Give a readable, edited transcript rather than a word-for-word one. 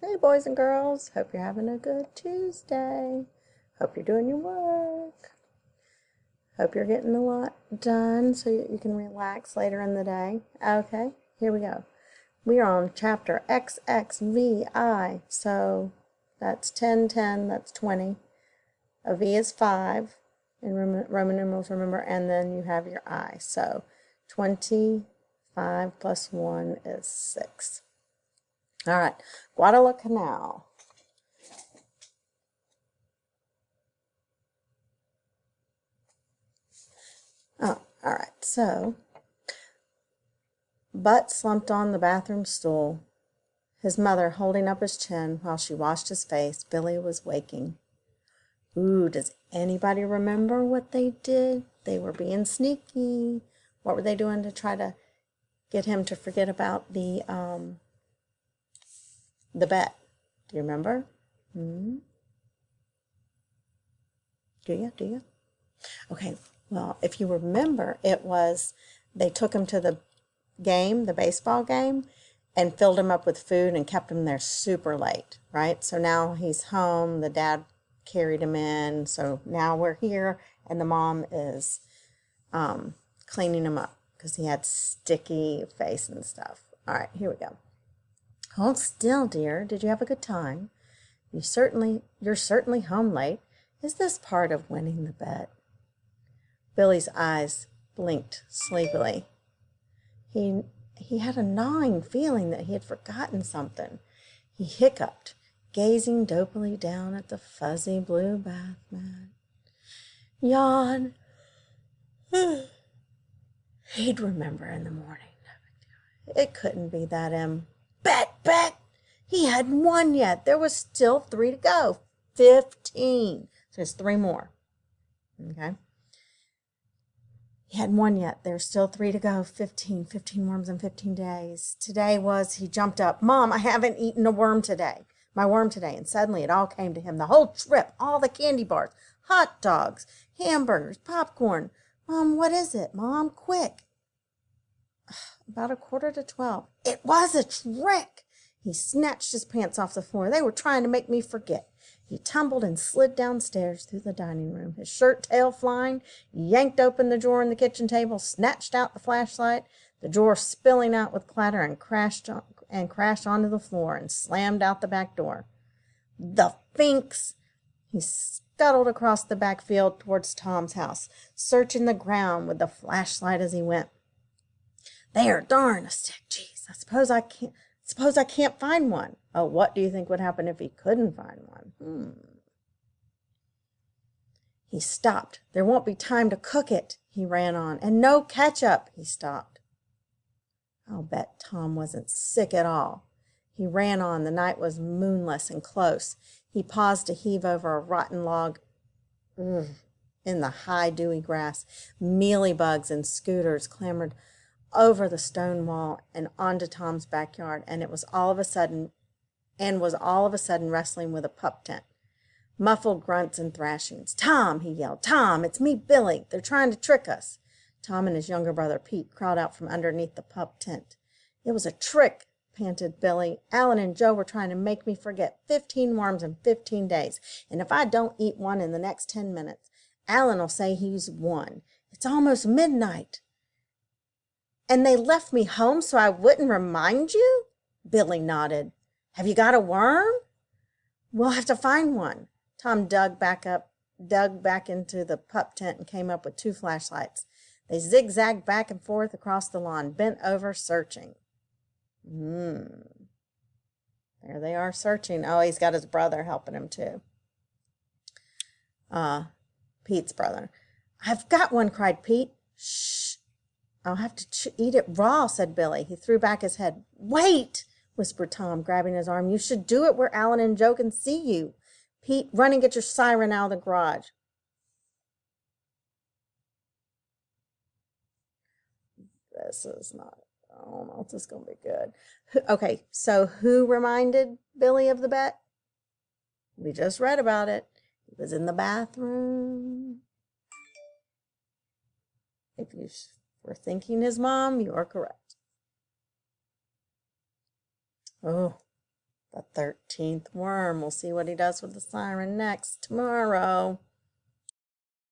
Hey, boys and girls. Hope you're having a good Tuesday. Hope you're doing your work. Hope you're getting a lot done so you can relax later in the day. Okay, here we go. We are on chapter XXVI. So that's 10, 10, that's 20. A V is 5 in Roman numerals, remember, and then you have your I. So 25 plus 1 is 6. All right, Guadalcanal. Oh, all right, so Butt slumped on the bathroom stool, his mother holding up his chin while she washed his face. Billy was waking. Ooh, does anybody remember what they did? They were being sneaky. What were they doing to try to get him to forget about the bet? Do you remember? Do you? Okay, well, if you remember, it was they took him to the game, the baseball game, and filled him up with food and kept him there super late, right? So now he's home, the dad carried him in, so now we're here, and the mom is cleaning him up because he had sticky face and stuff. All right, here we go. Hold still, dear. Did you have a good time? You're certainly home late. Is this part of winning the bet? Billy's eyes blinked sleepily. He had a gnawing feeling that he had forgotten something. He hiccuped, gazing dopily down at the fuzzy blue bath mat. Yawn. He'd remember in the morning. It couldn't be that Bet! He hadn't won yet. There was still 3 to go. 15. So there's 3 more. Okay. He hadn't won yet. There's still 3 to go. 15 worms in 15 days. He jumped up. Mom, I haven't eaten a worm today. My worm today. And suddenly it all came to him. The whole trip. All the candy bars. Hot dogs. Hamburgers. Popcorn. Mom, what is it? Mom, quick. About 11:45. It was a trick. He snatched his pants off the floor. They were trying to make me forget. He tumbled and slid downstairs through the dining room, his shirt tail flying, yanked open the drawer in the kitchen table, snatched out the flashlight, the drawer spilling out with clatter, and crashed onto the floor and slammed out the back door. The Finks! He scuttled across the backfield towards Tom's house, searching the ground with the flashlight as he went. There, darn, a stick. Jeez, I suppose I can't find one. Oh, what do you think would happen if he couldn't find one? He stopped. There won't be time to cook it, he ran on. And no ketchup, he stopped. I'll bet Tom wasn't sick at all. He ran on. The night was moonless and close. He paused to heave over a rotten log in the high, dewy grass. Mealybugs and scooters clambered over the stone wall and onto Tom's backyard, and was all of a sudden wrestling with a pup tent. Muffled grunts and thrashings. Tom, he yelled. Tom, it's me, Billy. They're trying to trick us. Tom and his younger brother, Pete, crawled out from underneath the pup tent. It was a trick, panted Billy. Alan and Joe were trying to make me forget 15 worms in 15 days, and if I don't eat one in the next 10 minutes, Alan'll say he's won. It's almost midnight. And they left me home so I wouldn't remind you? Billy nodded. Have you got a worm? We'll have to find one. Tom dug back into the pup tent and came up with 2 flashlights. They zigzagged back and forth across the lawn, bent over, searching. There they are searching. Oh, he's got his brother helping him too. Pete's brother. I've got one, cried Pete. Shh. I'll have to eat it raw, said Billy. He threw back his head. Wait, whispered Tom, grabbing his arm. You should do it where Alan and Joe can see you. Pete, run and get your siren out of the garage. This is not, I don't know if this is going to be good. Okay, so who reminded Billy of the bet? We just read about it. He was in the bathroom. If you were thinking his mom, you are correct. Oh, 13th worm. We'll see what he does with the siren next tomorrow.